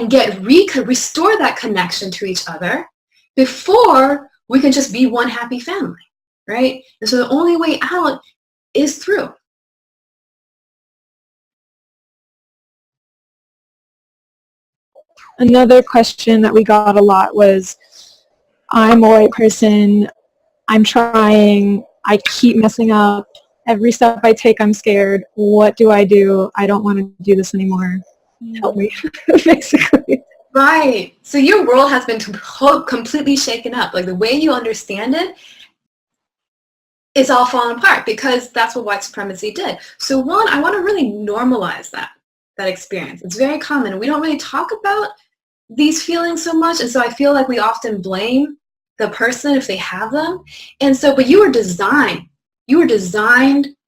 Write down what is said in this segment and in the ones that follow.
and restore that connection to each other before we can just be one happy family, right? And so the only way out is through. Another question that we got a lot was, I'm a white person, I'm trying, I keep messing up, every step I take I'm scared, what do? I don't want to do this anymore. Help me, basically. Right. So your world has been completely shaken up. Like the way you understand it is all falling apart because that's what white supremacy did. So one, I want to really normalize that experience. It's very common. We don't really talk about these feelings so much. And so I feel like we often blame the person if they have them. And so, but you were designed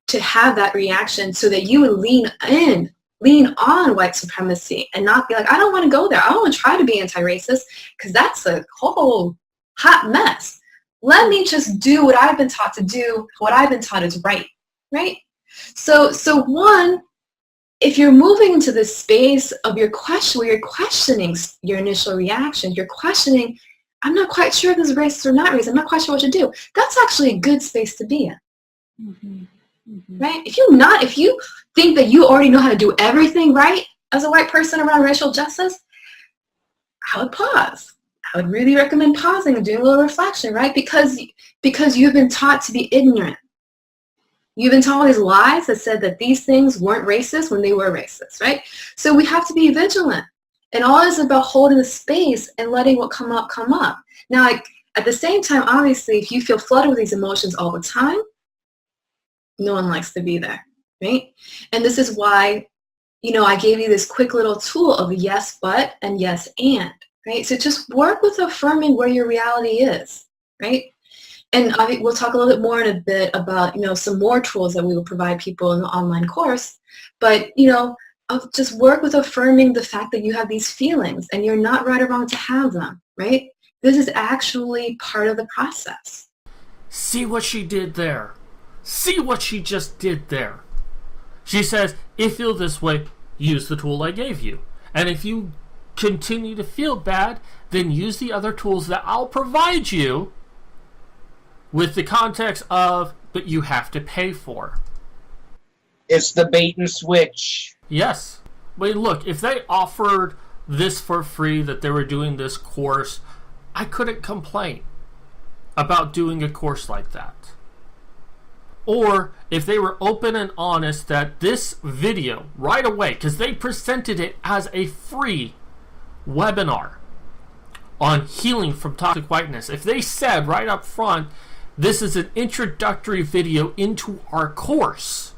to have that reaction so that you would lean on white supremacy and not be like, I don't want to go there. I don't want to try to be anti-racist because that's a whole hot mess. Let me just do what I've been taught to do. What I've been taught is right? So one, if you're moving into this space of your question, where you're questioning your initial reaction, you're questioning, I'm not quite sure if this is racist or not racist, I'm not quite sure what to do. That's actually a good space to be in. Mm-hmm. Mm-hmm. Right? If you think that you already know how to do everything right as a white person around racial justice, I would pause. I would really recommend pausing and doing a little reflection, right? Because you've been taught to be ignorant. You've been taught all these lies that said that these things weren't racist when they were racist, right? So we have to be vigilant. And all is about holding the space and letting what come up, come up. Now, at the same time, obviously, if you feel flooded with these emotions all the time, no one likes to be there, right? And this is why, I gave you this quick little tool of yes, but, and yes, and, right? So just work with affirming where your reality is, right? And we'll talk a little bit more in a bit about, some more tools that we will provide people in the online course. But, just work with affirming the fact that you have these feelings and you're not right or wrong to have them, right? This is actually part of the process. See what she did there. See what she just did there. She says, if you feel this way, use the tool I gave you. And if you continue to feel bad, then use the other tools that I'll provide you with the context of, but you have to pay for. It's the bait and switch. Yes. Wait, look, if they offered this for free, that they were doing this course, I couldn't complain about doing a course like that. Or if they were open and honest that this video right away, because they presented it as a free webinar on healing from toxic whiteness, if they said right up front, this is an introductory video into our course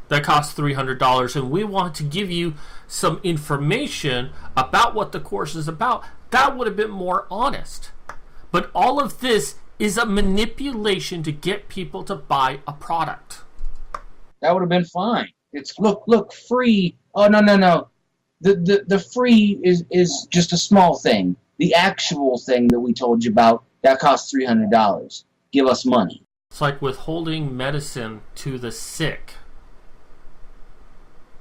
that costs $300 and we want to give you some information about what the course is about, that would have been more honest. But all of this is a manipulation to get people to buy a product. That would have been fine. It's look, free. Oh, no. The free is just a small thing. The actual thing that we told you about, that costs $300. Give us money. It's like withholding medicine to the sick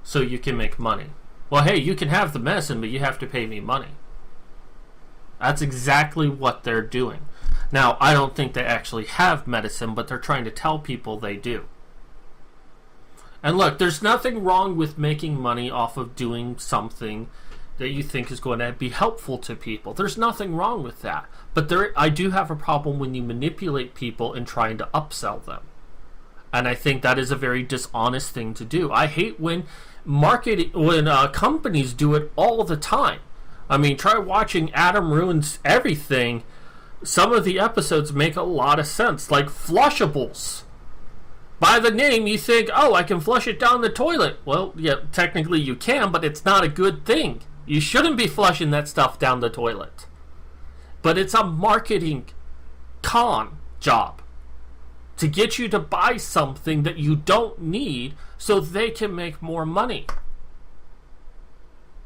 so you can make money. Well, hey, you can have the medicine, but you have to pay me money. That's exactly what they're doing. Now, I don't think they actually have medicine, but they're trying to tell people they do. And look, there's nothing wrong with making money off of doing something that you think is going to be helpful to people. There's nothing wrong with that. But I do have a problem when you manipulate people in trying to upsell them. And I think that is a very dishonest thing to do. I hate when companies do it all the time. I mean, try watching Adam Ruins Everything. Some of the episodes make a lot of sense, like flushables. By the name, you think, oh, I can flush it down the toilet. Well, yeah, technically you can, but it's not a good thing. You shouldn't be flushing that stuff down the toilet. But it's a marketing con job to get you to buy something that you don't need so they can make more money.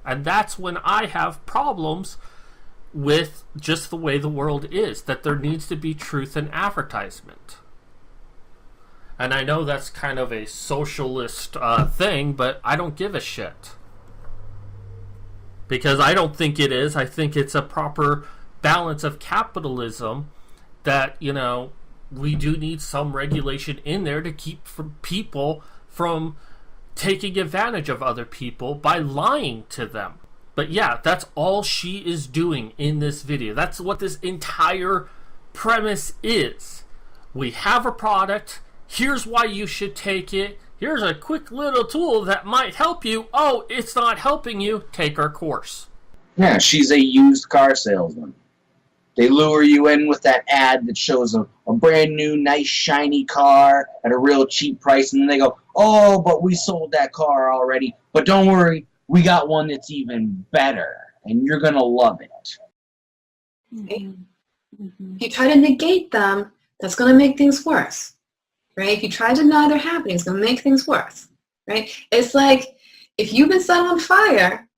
And that's when I have problems with just the way the world is, that there needs to be truth in advertisement. And I know that's kind of a socialist thing, but I don't give a shit. because I don't think it is. I think it's a proper balance of capitalism that, you know, we do need some regulation in there to keep people from taking advantage of other people by lying to them. But yeah, that's all she is doing in this video. That's what this entire premise is. We have a product. Here's why you should take it. Here's a quick little tool that might help you. Oh, it's not helping you. Take our course. Yeah, she's a used car salesman. They lure you in with that ad that shows a brand new, nice, shiny car at a real cheap price, and then they go, oh, but we sold that car already. But don't worry, we got one that's even better, and you're going to love it. If you try to negate them, that's going to make things worse, right? If you try to deny they're happening, it's going to make things worse, right? It's like if you've been set on fire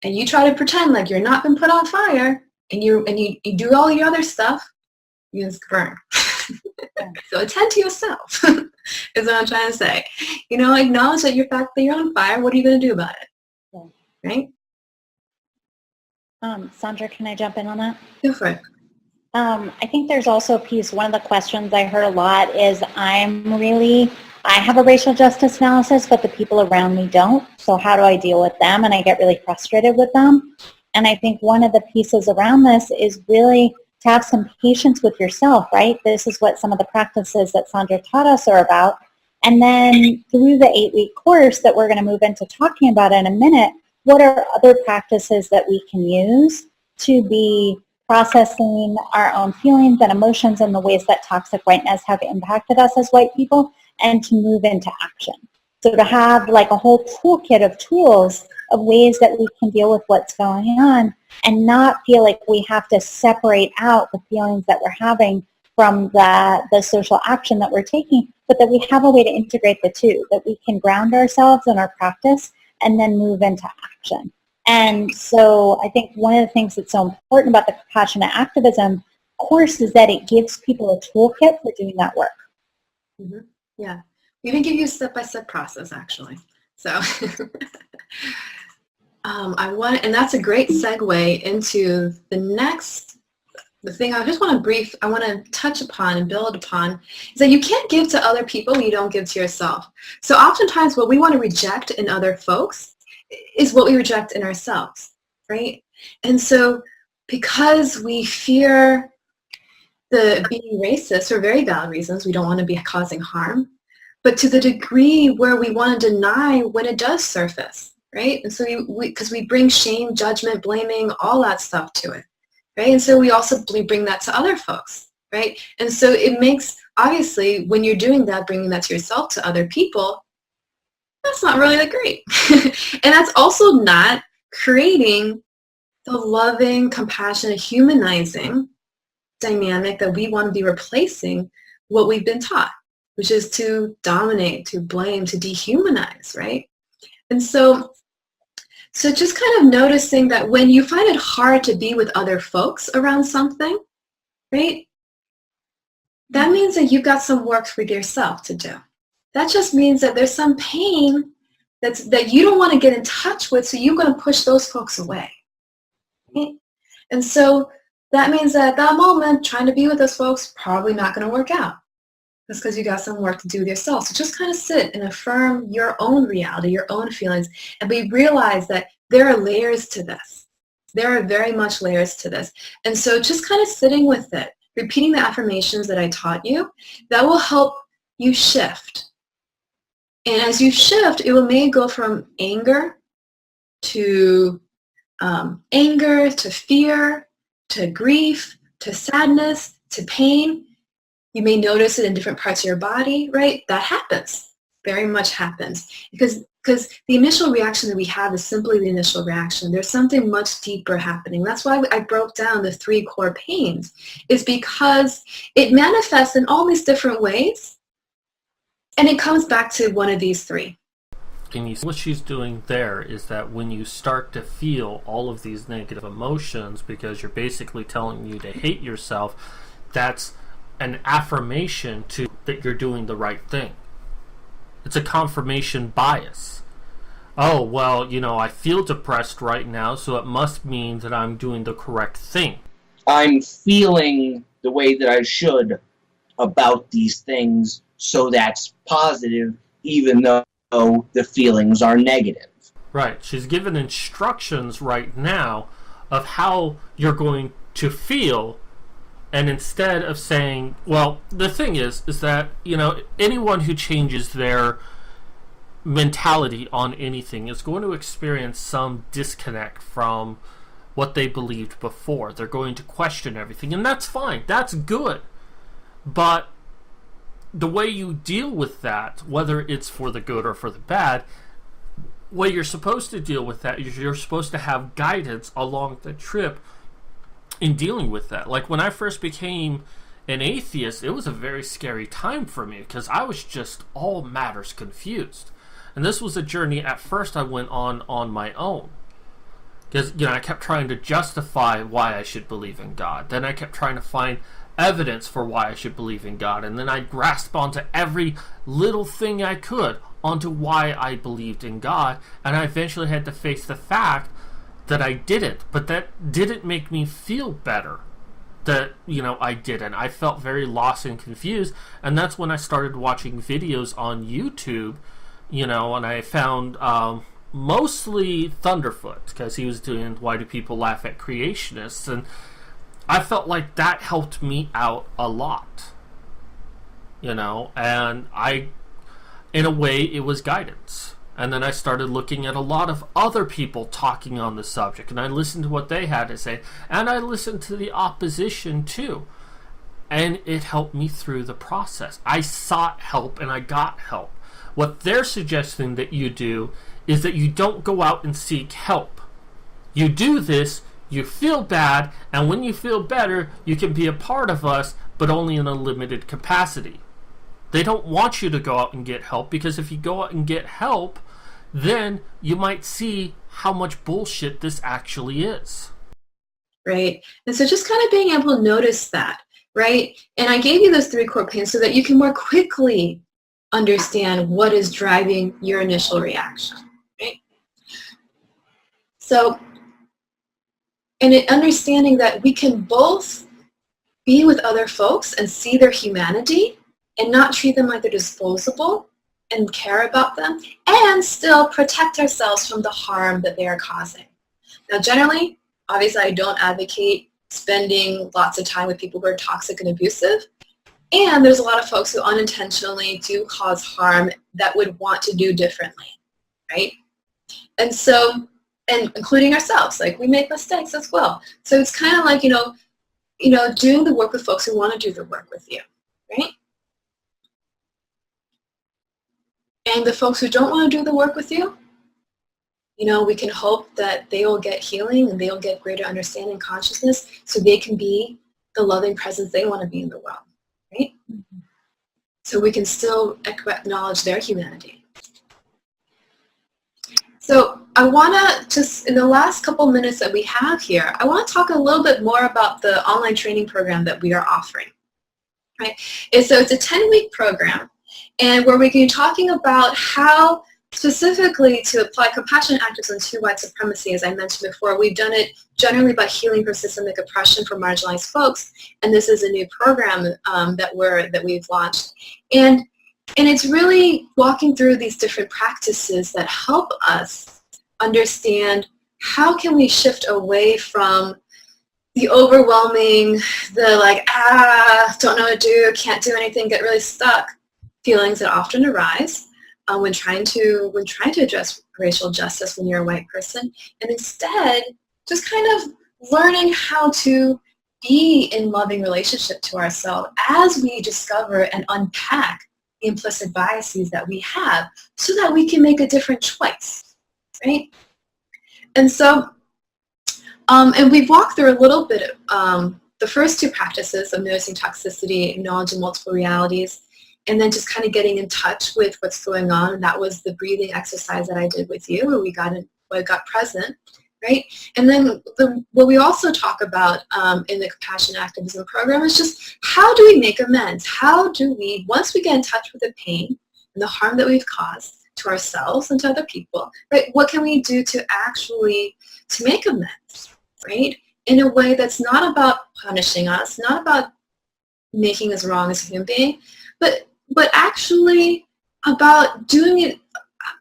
and you try to pretend like you're not been put on fire and you do all your other stuff, you just burn. So attend to yourself is what I'm trying to say. You know, acknowledge that fact that you're on fire. What are you going to do about it? Right? Sandra, can I jump in on that? Go for it. I think there's also a piece, one of the questions I heard a lot is I have a racial justice analysis, but the people around me don't. So how do I deal with them? And I get really frustrated with them. And I think one of the pieces around this is really to have some patience with yourself, right? This is what some of the practices that Sandra taught us are about. And then through the 8-week course that we're going to move into talking about in a minute, what are other practices that we can use to be processing our own feelings and emotions and the ways that toxic whiteness have impacted us as white people, and to move into action. So to have like a whole toolkit of tools of ways that we can deal with what's going on and not feel like we have to separate out the feelings that we're having from the social action that we're taking, but that we have a way to integrate the two, that we can ground ourselves in our practice and then move into action. And so I think one of the things that's so important about the compassionate activism course is that it gives people a toolkit for doing that work. Mm-hmm. Yeah. We even give you a step-by-step process, actually. So and that's a great segue into the thing I want to touch upon and build upon is that you can't give to other people what you don't give to yourself. So oftentimes what we want to reject in other folks is what we reject in ourselves, right? And so because we fear being racist for very valid reasons, we don't want to be causing harm, but to the degree where we want to deny when it does surface, right? And so because we bring shame, judgment, blaming, all that stuff to it, right? And so we also bring that to other folks, right? And so it makes, obviously, when you're doing that, bringing that to yourself, to other people, that's not really that great. And that's also not creating the loving, compassionate, humanizing dynamic that we want to be replacing what we've been taught, which is to dominate, to blame, to dehumanize, right? And so just kind of noticing that when you find it hard to be with other folks around something, right, that means that you've got some work for yourself to do. That just means that there's some pain that you don't want to get in touch with, so you're going to push those folks away. Right? And so that means that at that moment, trying to be with those folks probably not going to work out. That's because you got some work to do with yourself. So just kind of sit and affirm your own reality, your own feelings, and realize that there are layers to this. There are very much layers to this. And so just kind of sitting with it, repeating the affirmations that I taught you, that will help you shift. And as you shift, it may go from anger to fear, to grief, to sadness, to pain. You may notice it in different parts of your body, right? That happens, very much happens. Because the initial reaction that we have is simply the initial reaction. There's something much deeper happening. That's why I broke down the 3 core pains, is because it manifests in all these different ways. And it comes back to one of these 3. And what she's doing there is that when you start to feel all of these negative emotions because you're basically telling you to hate yourself, that's an affirmation that you're doing the right thing. It's a confirmation bias. Oh, well, I feel depressed right now, so it must mean that I'm doing the correct thing. I'm feeling the way that I should about these things, so that's positive, even though the feelings are negative. Right. She's given instructions right now of how you're going to feel, and instead of saying, well, the thing is that, anyone who changes their mentality on anything is going to experience some disconnect from what they believed before. They're going to question everything, and that's fine. That's good. But the way you deal with that, whether it's for the good or for the bad, way you're supposed to deal with that is you're supposed to have guidance along the trip in dealing with that. Like when I first became an atheist, it was a very scary time for me because I was just all matters confused. And this was a journey at first I went on my own. Because, I kept trying to justify why I should believe in God. Then I kept trying to find evidence for why I should believe in God. And then I grasped onto every little thing I could onto why I believed in God. And I eventually had to face the fact that I didn't. But that didn't make me feel better that, I didn't. I felt very lost and confused. And that's when I started watching videos on YouTube, and I found mostly Thunderfoot, because he was doing Why Do People Laugh at Creationists, and I felt like that helped me out a lot, and in a way, it was guidance. And then I started looking at a lot of other people talking on the subject, and I listened to what they had to say, and I listened to the opposition too, and it helped me through the process. I sought help, and I got help. What they're suggesting that you do is that you don't go out and seek help. You do this, you feel bad, and when you feel better, you can be a part of us, but only in a limited capacity. They don't want you to go out and get help, because if you go out and get help, then you might see how much bullshit this actually is. Right. And so just kind of being able to notice that, right? And I gave you those 3 core pains so that you can more quickly understand what is driving your initial reaction, right? So, and understanding that we can both be with other folks and see their humanity and not treat them like they're disposable and care about them, and still protect ourselves from the harm that they are causing. Now, generally, obviously, I don't advocate spending lots of time with people who are toxic and abusive. And there's a lot of folks who unintentionally do cause harm that would want to do differently, right? And so, and including ourselves, like we make mistakes as well. So it's kind of like, doing the work with folks who want to do the work with you, right? And the folks who don't want to do the work with you, we can hope that they will get healing and they will get greater understanding and consciousness so they can be the loving presence they want to be in the world. Right? So we can still acknowledge their humanity. So I want to just, in the last couple minutes that we have here, I want to talk a little bit more about the online training program that we are offering. Right? And so it's a 10-week program, and where we're going to be talking about how specifically to apply compassionate activism to white supremacy. As I mentioned before, we've done it generally by healing from systemic oppression for marginalized folks, and this is a new program that we've launched. And it's really walking through these different practices that help us understand how can we shift away from the overwhelming, the like, don't know what to do, can't do anything, get really stuck feelings that often arise when trying to address racial justice when you're a white person, and instead just kind of learning how to be in loving relationship to ourselves as we discover and unpack the implicit biases that we have so that we can make a different choice, right? And so, and we've walked through a little bit the first 2 practices of noticing toxicity, acknowledging multiple realities, and then just kind of getting in touch with what's going on. And that was the breathing exercise that I did with you, where we got present, right? And then what we also talk about in the Compassion Activism program is just how do we make amends? How do we, once we get in touch with the pain and the harm that we've caused, to ourselves and to other people, right? What can we do to actually to make amends, right? In a way that's not about punishing us, not about making us wrong as a human being, but actually about doing it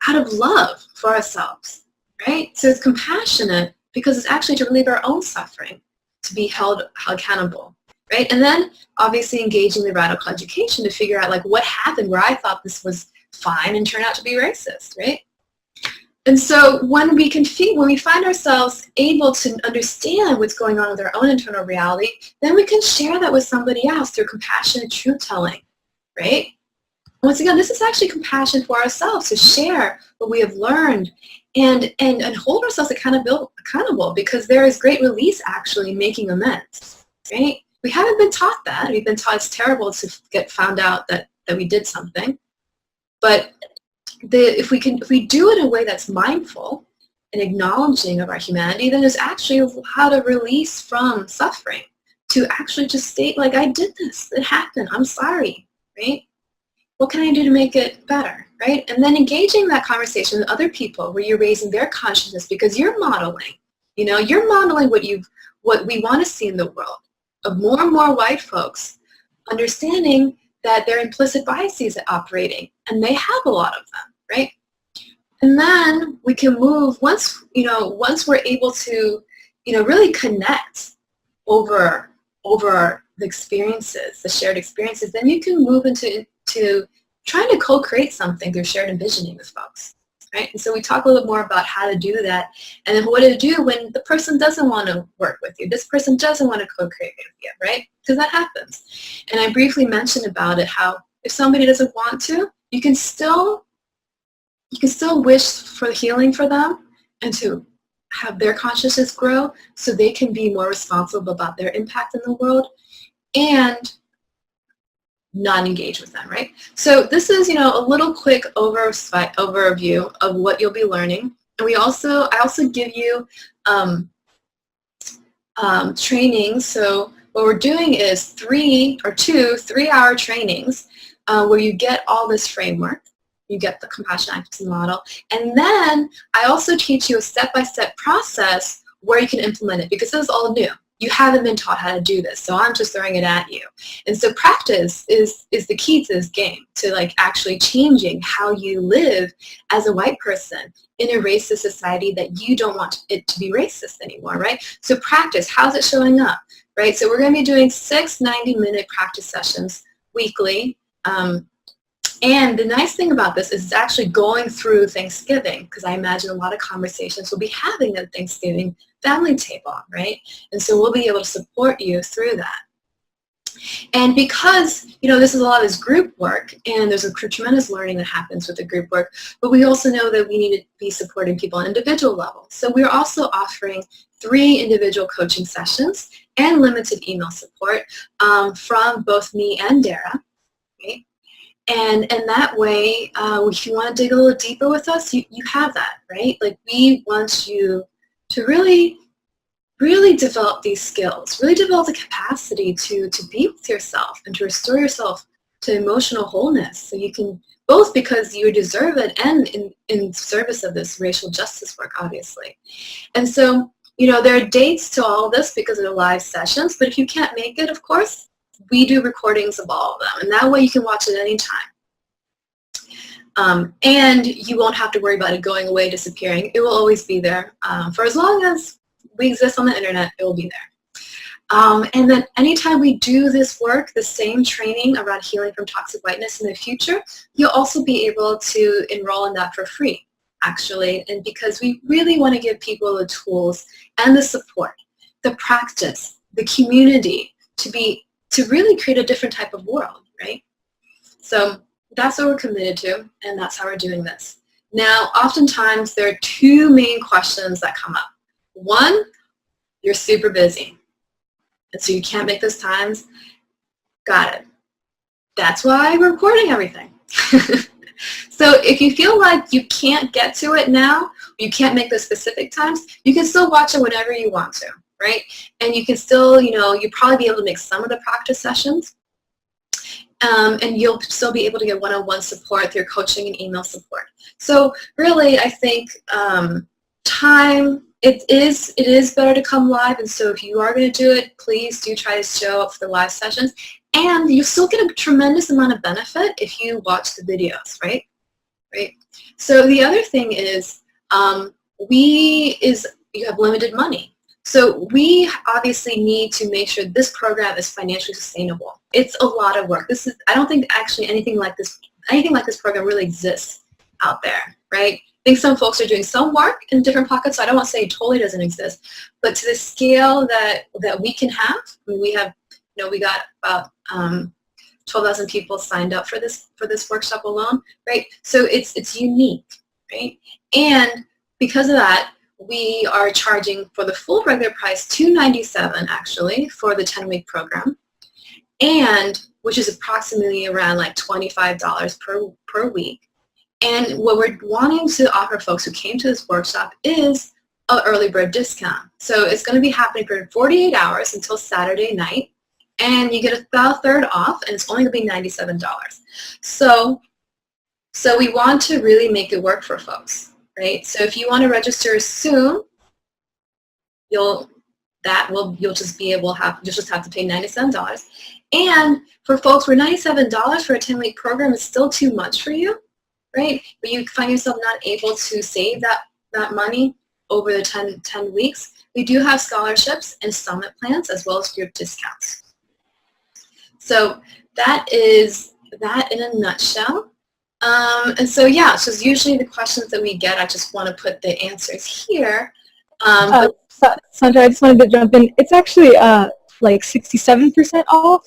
out of love for ourselves, right? So it's compassionate because it's actually to relieve our own suffering, to be held accountable, right? And then obviously engaging the radical education to figure out like what happened where I thought this was fine and turned out to be racist, right? And so when we find ourselves able to understand what's going on with our own internal reality, then we can share that with somebody else through compassionate truth-telling, right? Once again, this is actually compassion for ourselves to share what we have learned and hold ourselves accountable because there is great release actually in making amends, right? We haven't been taught that. We've been taught it's terrible to get found out that we did something. But if we do it in a way that's mindful and acknowledging of our humanity, then there's actually how to release from suffering, to actually just state like, I did this, it happened, I'm sorry, right? What can I do to make it better, right? And then engaging that conversation with other people where you're raising their consciousness because you're modeling, you're modeling what we want to see in the world of more and more white folks understanding that there are implicit biases operating, and they have a lot of them, right? And then we can move once we're able to, really connect over the experiences, the shared experiences, then you can move into trying to co-create something through shared envisioning with folks, right? And so we talk a little more about how to do that, and then what to do when the person doesn't want to work with you, this person doesn't want to co-create with you, right? Because that happens. And I briefly mentioned about it, how if somebody doesn't want to, you can still wish for healing for them and to have their consciousness grow so they can be more responsible about their impact in the world and not engage with them, right? So this is, a little quick overview of what you'll be learning. And I also give you training. So what we're doing is 3-hour trainings where you get all this framework. You get the compassion advocacy model. And then I also teach you a step-by-step process where you can implement it because this is all new. You haven't been taught how to do this, so I'm just throwing it at you. And so practice is the key to this game, to like actually changing how you live as a white person in a racist society that you don't want it to be racist anymore, right? So practice, how's it showing up, right? So we're going to be doing 6 90-minute practice sessions weekly. And the nice thing about this is it's actually going through Thanksgiving, because I imagine a lot of conversations we'll be having at Thanksgiving family table, right? And so we'll be able to support you through that. And because, this is a lot of this group work, and there's a tremendous learning that happens with the group work, but we also know that we need to be supporting people on an individual level. So we're also offering 3 individual coaching sessions and limited email support from both me and Dara, right? And that way, if you want to dig a little deeper with us, you have that, right? Like, we want you to really develop these skills, really develop the capacity to be with yourself and to restore yourself to emotional wholeness. So you can, both because you deserve it and in service of this racial justice work, obviously. And so, there are dates to all of this because of the live sessions, but if you can't make it, of course, we do recordings of all of them, and that way you can watch it any time. And you won't have to worry about it going away, disappearing. It will always be there. For as long as we exist on the internet, it will be there. And then anytime we do this work, the same training around healing from toxic whiteness in the future, you'll also be able to enroll in that for free, actually. And because we really want to give people the tools and the support, the practice, the community to really create a different type of world, right? So that's what we're committed to, and that's how we're doing this. Now, oftentimes there are 2 main questions that come up. 1, you're super busy, and so you can't make those times. Got it. That's why we're recording everything. So if you feel like you can't get to it now, you can't make those specific times, you can still watch it whenever you want to, right? And you can still, you'll probably be able to make some of the practice sessions. and you'll still be able to get one-on-one support through coaching and email support. So really, I think time, it is better to come live, and so if you are going to do it, please do try to show up for the live sessions, and you still get a tremendous amount of benefit if you watch the videos, right? So the other thing is, you have limited money. So we obviously need to make sure this program is financially sustainable. It's a lot of work. I don't think actually anything like this program really exists out there, right? I think some folks are doing some work in different pockets, so I don't want to say it totally doesn't exist, but to the scale that we can have, I mean, we got about 12,000 people signed up for this workshop alone, right? So it's unique, right? And because of that, we are charging for the full regular price $297 actually for the 10-week program, and which is approximately around like $25 per week. And what we're wanting to offer folks who came to this workshop is an early bird discount. So it's going to be happening for 48 hours until Saturday night, and you get about a third off, and it's only going to be $97. So we want to really make it work for folks, right? So if you want to register soon, you'll just have to pay $97. And for folks where $97 for a 10-week program is still too much for you, right? But you find yourself not able to save that money over the 10 weeks, we do have scholarships and summit plans as well as group discounts. So that is that in a nutshell. And so yeah, so usually the questions that we get, I just want to put the answers here. Sandra, I just wanted to jump in. It's actually like 67% off.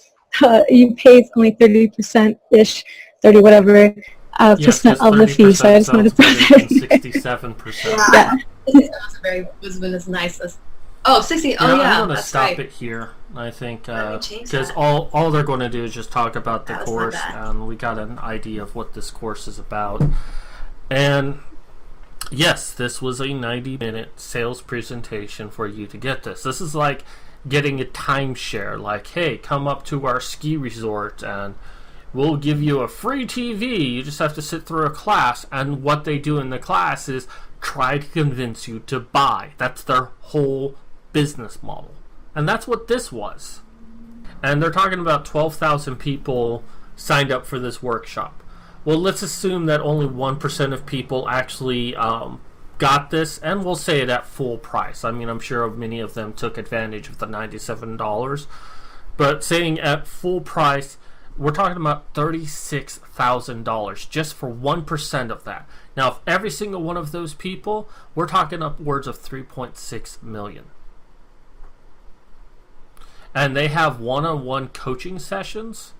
You pay only 30%-ish, 30 whatever percent of the fee. So I just wanted to put it 67%. Yeah. Was as nice as. Oh, 60. Oh, yeah. I'm going to stop it here, I think, because all they're going to do is just talk about the course, and we got an idea of what this course is about. And yes, this was a 90-minute sales presentation for you to get this. This is like getting a timeshare, like, hey, come up to our ski resort and we'll give you a free TV. You just have to sit through a class, and what they do in the class is try to convince you to buy. That's their whole business model. And that's what this was. And they're talking about 12,000 people signed up for this workshop. Well, let's assume that only 1% of people actually got this, and we'll say it at full price. I mean, I'm sure many of them took advantage of the $97. But saying at full price, we're talking about $36,000 just for 1% of that. Now, if every single one of those people, we're talking upwards of 3.6 million. And they have one-on-one coaching sessions.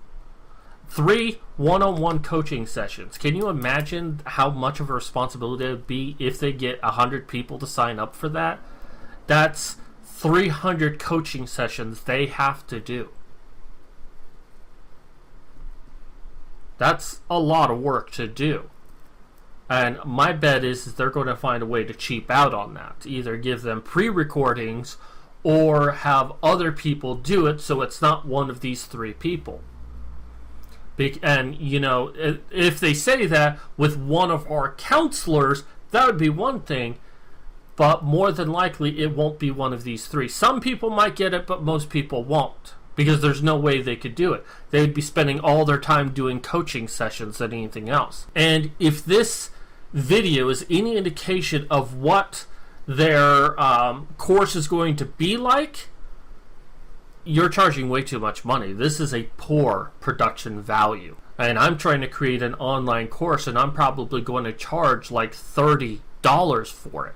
3 one-on-one coaching sessions. Can you imagine how much of a responsibility it would be if they get 100 people to sign up for that? That's 300 coaching sessions they have to do. That's a lot of work to do. And my bet is they're going to find a way to cheap out on that. Either give them pre-recordings or have other people do it so it's not one of these 3 people. And, you know, if they say that with one of our counselors, that would be one thing, but more than likely it won't be one of these 3. Some people might get it, but most people won't, because there's no way they could do it. They would be spending all their time doing coaching sessions than anything else. And if this video is any indication of what their course is going to be like, you're charging way too much money. This is a poor production value. And I'm trying to create an online course, and I'm probably going to charge like $30 for it.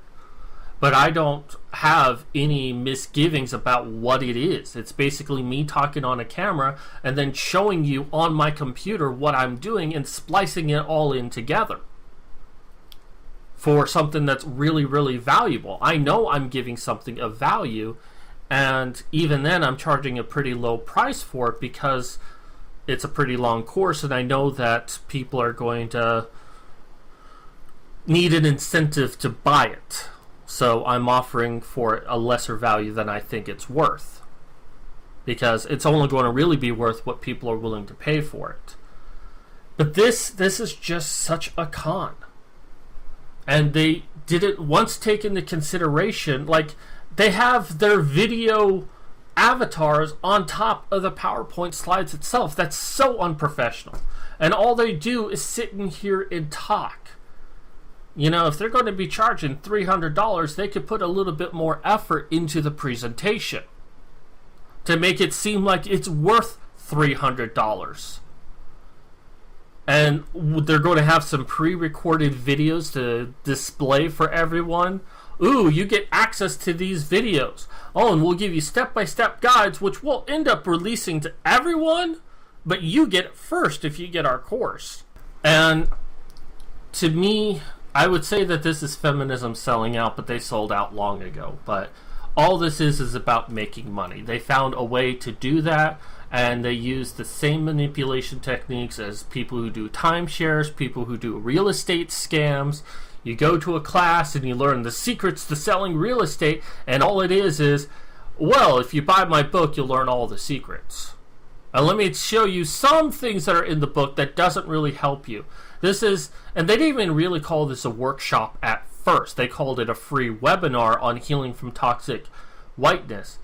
But I don't have any misgivings about what it is. It's basically me talking on a camera and then showing you on my computer what I'm doing and splicing it all in together for something that's really, really valuable. I know I'm giving something of value, and even then I'm charging a pretty low price for it because it's a pretty long course, and I know that people are going to need an incentive to buy it. So I'm offering for a lesser value than I think it's worth. because it's only going to really be worth what people are willing to pay for it. But this is just such a con. And they didn't once take into consideration, like, they have their video avatars on top of the PowerPoint slides itself. That's so unprofessional. And all they do is sit in here and talk. You know, if they're going to be charging $300, they could put a little bit more effort into the presentation to make it seem like it's worth $300. And they're going to have some pre-recorded videos to display for everyone. Ooh, you get access to these videos. Oh, and we'll give you step-by-step guides, which we'll end up releasing to everyone, but you get it first if you get our course. And to me, I would say that this is feminism selling out, but they sold out long ago. But all this is about making money. They found a way to do that, and they use the same manipulation techniques as people who do timeshares, people who do real estate scams. You go to a class and you learn the secrets to selling real estate, and all it is, well, if you buy my book, you'll learn all the secrets. And let me show you some things that are in the book that doesn't really help you. This is, and they didn't even really call this a workshop at first. They called it a free webinar on healing from toxic whiteness.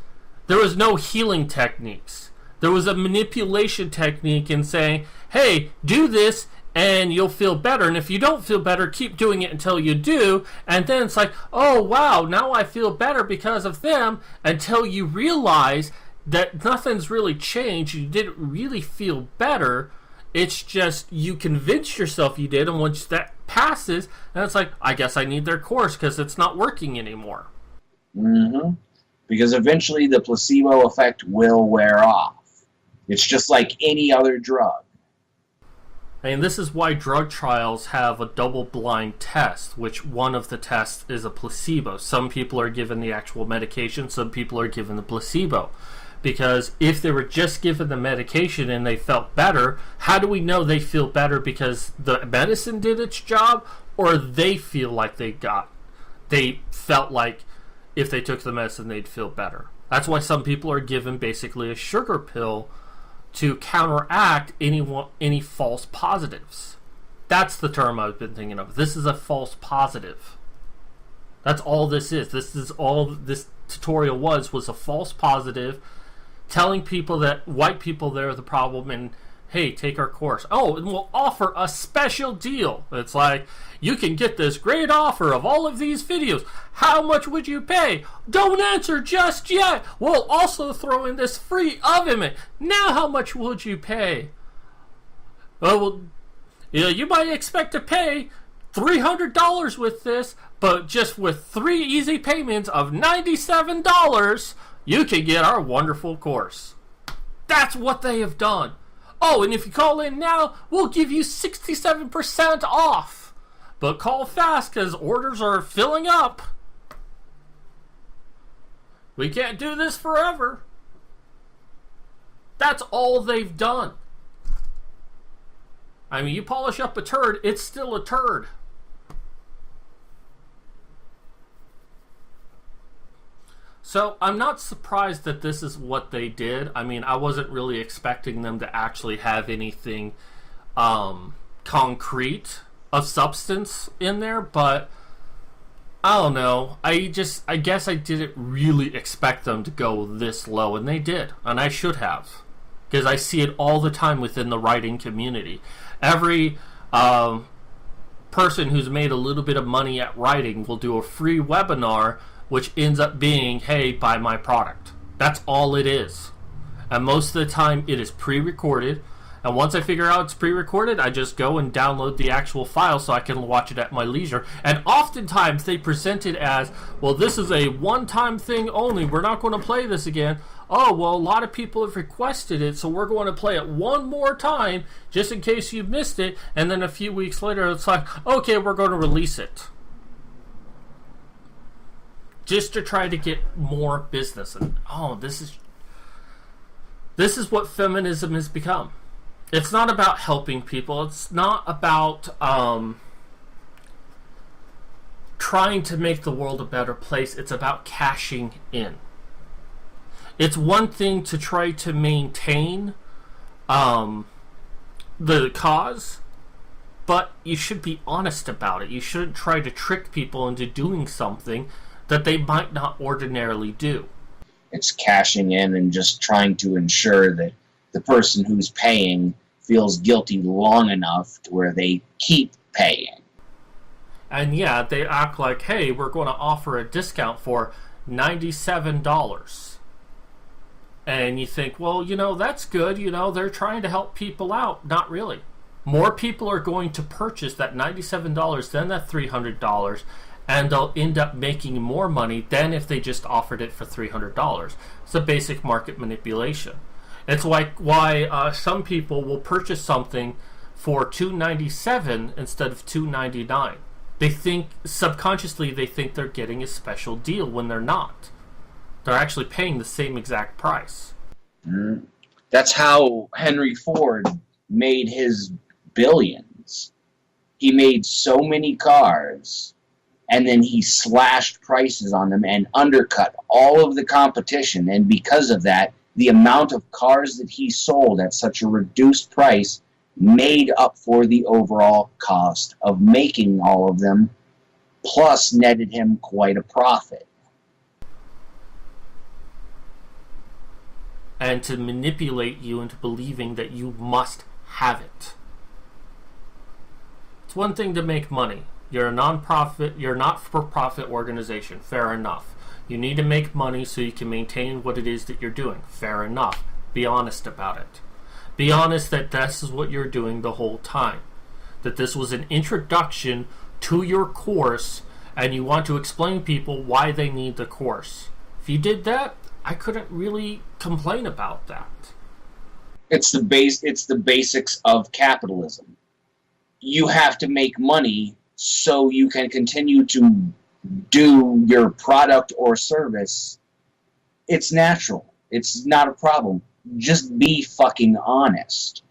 There was no healing techniques. There was a manipulation technique in saying, hey, do this and you'll feel better. And if you don't feel better, keep doing it until you do. And then it's like, oh, wow, now I feel better because of them, until you realize that nothing's really changed. You didn't really feel better. It's just you convinced yourself you did. And once that passes, then it's like, I guess I need their course because it's not working anymore. Mm-hmm. Because eventually the placebo effect will wear off. It's just like any other drug. And this is why drug trials have a double-blind test, which one of the tests is a placebo. Some people are given the actual medication, some people are given the placebo. Because if they were just given the medication and they felt better, how do we know they feel better because the medicine did its job, or they feel like they felt like if they took the medicine they'd feel better? That's why some people are given basically a sugar pill to counteract any false positives. That's the term I've been thinking of. This is a false positive. That's all this is. This is all this tutorial was a false positive, telling people that white people, they're the problem, and hey, take our course. Oh, and we'll offer a special deal. It's like, you can get this great offer of all of these videos. How much would you pay? Don't answer just yet. We'll also throw in this free oven mitt. Now how much would you pay? Well, you might expect to pay $300 with this, but just with 3 easy payments of $97, you can get our wonderful course. That's what they have done. Oh, and if you call in now, we'll give you 67% off. But call fast because orders are filling up. We can't do this forever. That's all they've done. I mean, you polish up a turd, it's still a turd. So I'm not surprised that this is what they did. I mean, I wasn't really expecting them to actually have anything concrete of substance in there, but I don't know. I guess I didn't really expect them to go this low, and they did, and I should have, because I see it all the time within the writing community. Every person who's made a little bit of money at writing will do a free webinar, which ends up being, hey, buy my product. That's all it is. And most of the time it is pre-recorded. And once I figure out it's pre-recorded, I just go and download the actual file so I can watch it at my leisure. And oftentimes they present it as, well, this is a one-time thing only. We're not going to play this again. Oh, well, a lot of people have requested it, so we're going to play it one more time just in case you missed it. And then a few weeks later, it's like, okay, we're going to release it. Just to try to get more business. And this is what feminism has become. It's not about helping people. It's not about trying to make the world a better place. It's about cashing in. It's one thing to try to maintain the cause, but you should be honest about it. You shouldn't try to trick people into doing something that they might not ordinarily do. It's cashing in and just trying to ensure that the person who's paying feels guilty long enough to where they keep paying. And yeah, they act like, hey, we're going to offer a discount for $97. And you think, well, that's good. They're trying to help people out. Not really. More people are going to purchase that $97 than that $300, and they'll end up making more money than if they just offered it for $300. It's a basic market manipulation. It's like why some people will purchase something for $297 instead of $299. They think, subconsciously, they think they're getting a special deal when they're not. They're actually paying the same exact price. That's how Henry Ford made his billions. He made so many cars, and then he slashed prices on them and undercut all of the competition. And because of that, the amount of cars that he sold at such a reduced price made up for the overall cost of making all of them, plus netted him quite a profit. And to manipulate you into believing that you must have it. It's one thing to make money. You're a non-profit, you're a not-for-profit organization. Fair enough. You need to make money so you can maintain what it is that you're doing. Fair enough. Be honest about it. Be honest that this is what you're doing the whole time. That this was an introduction to your course, and you want to explain to people why they need the course. If you did that, I couldn't really complain about that. It's the basics of capitalism. You have to make money so you can continue to do your product or service. It's natural. It's not a problem. Just be fucking honest.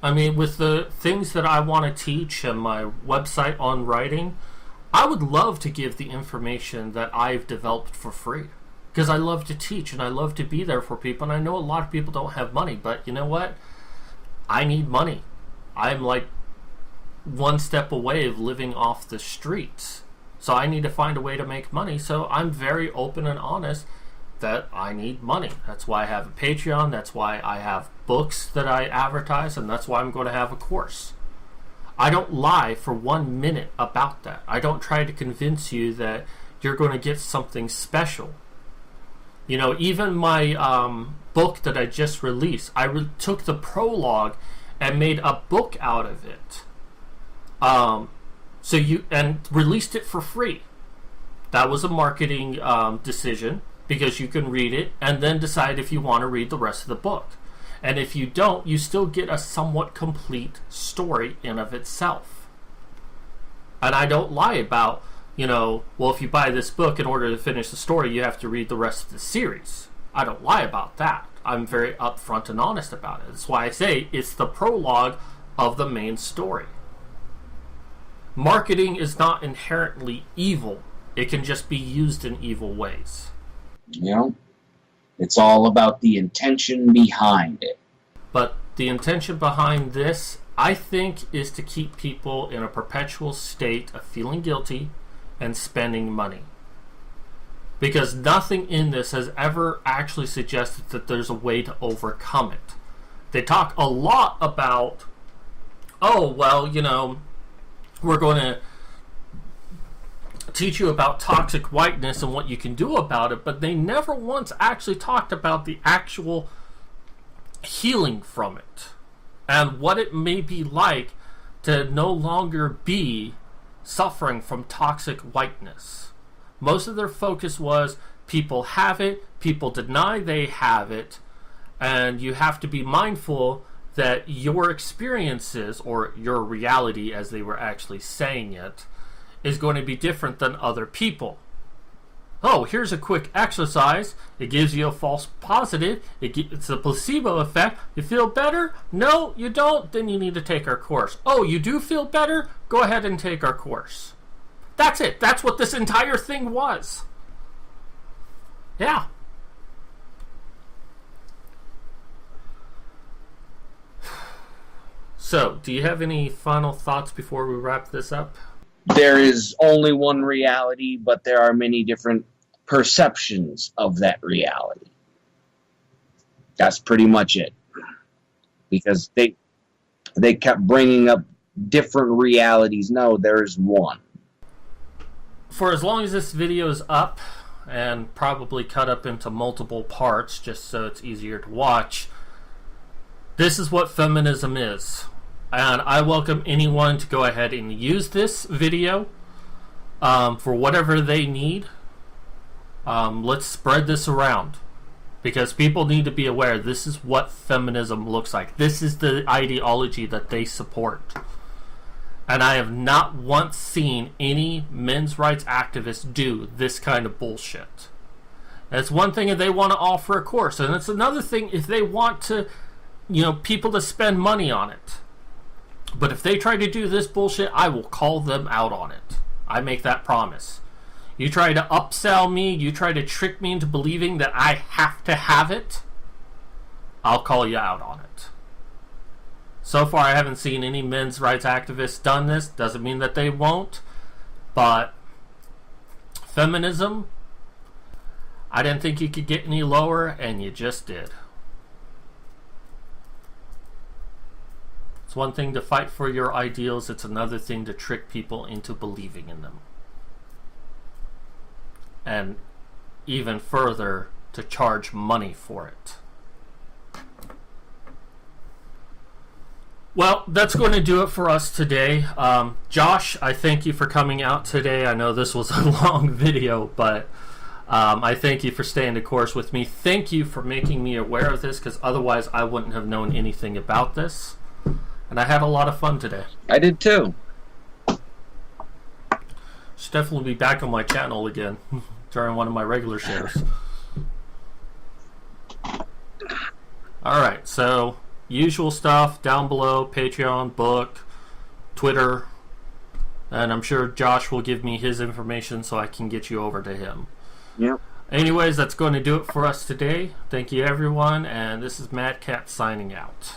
I mean, with the things that I want to teach and my website on writing, I would love to give the information that I've developed for free. Because I love to teach and I love to be there for people. And I know a lot of people don't have money, but you know what? I need money. I'm like one step away of living off the streets. So I need to find a way to make money. So I'm very open and honest that I need money. That's why I have a Patreon. That's why I have books that I advertise. And that's why I'm going to have a course. I don't lie for 1 minute about that. I don't try to convince you that you're going to get something special. Even my book that I just released, I took the prologue and made a book out of it. And released it for free. That was a marketing decision, because you can read it and then decide if you want to read the rest of the book. And if you don't, you still get a somewhat complete story in of itself. And I don't lie about, well, if you buy this book, in order to finish the story, you have to read the rest of the series. I don't lie about that. I'm very upfront and honest about it. That's why I say it's the prologue of the main story. Marketing is not inherently evil. It can just be used in evil ways. It's all about the intention behind it. But the intention behind this, I think, is to keep people in a perpetual state of feeling guilty and spending money. Because nothing in this has ever actually suggested that there's a way to overcome it. They talk a lot about, we're going to teach you about toxic whiteness and what you can do about it, but they never once actually talked about the actual healing from it and what it may be like to no longer be suffering from toxic whiteness. Most of their focus was people have it, people deny they have it, and you have to be mindful that your experiences, or your reality as they were actually saying it, is going to be different than other people. Oh, here's a quick exercise. It gives you a false positive. It's a placebo effect. You feel better? No, you don't? Then you need to take our course. Oh, you do feel better? Go ahead and take our course. That's it. That's what this entire thing was. Yeah. So, do you have any final thoughts before we wrap this up? There is only one reality, but there are many different perceptions of that reality. That's pretty much it. Because they kept bringing up different realities. No, there's one. For as long as this video is up, and probably cut up into multiple parts just so it's easier to watch, this is what feminism is. And I welcome anyone to go ahead and use this video for whatever they need. Let's spread this around, because people need to be aware this is what feminism looks like. This is the ideology that they support. And I have not once seen any men's rights activists do this kind of bullshit. And it's one thing if they want to offer a course, and it's another thing if they want to, people to spend money on it. But if they try to do this bullshit, I will call them out on it. I make that promise. You try to upsell me, you try to trick me into believing that I have to have it, I'll call you out on it. So far, I haven't seen any men's rights activists done this. Doesn't mean that they won't. But feminism, I didn't think you could get any lower, and you just did. It's one thing to fight for your ideals. It's another thing to trick people into believing in them. And even further, to charge money for it. Well, that's going to do it for us today. Josh, I thank you for coming out today. I know this was a long video, but I thank you for staying the course with me. Thank you for making me aware of this, because otherwise I wouldn't have known anything about this. And I had a lot of fun today. I did too. Should definitely be back on my channel again during one of my regular shows. Alright, so usual stuff down below: Patreon, book, Twitter, and I'm sure Josh will give me his information so I can get you over to him. Yep. Anyways, that's going to do it for us today. Thank you everyone, and this is Mad Cat signing out.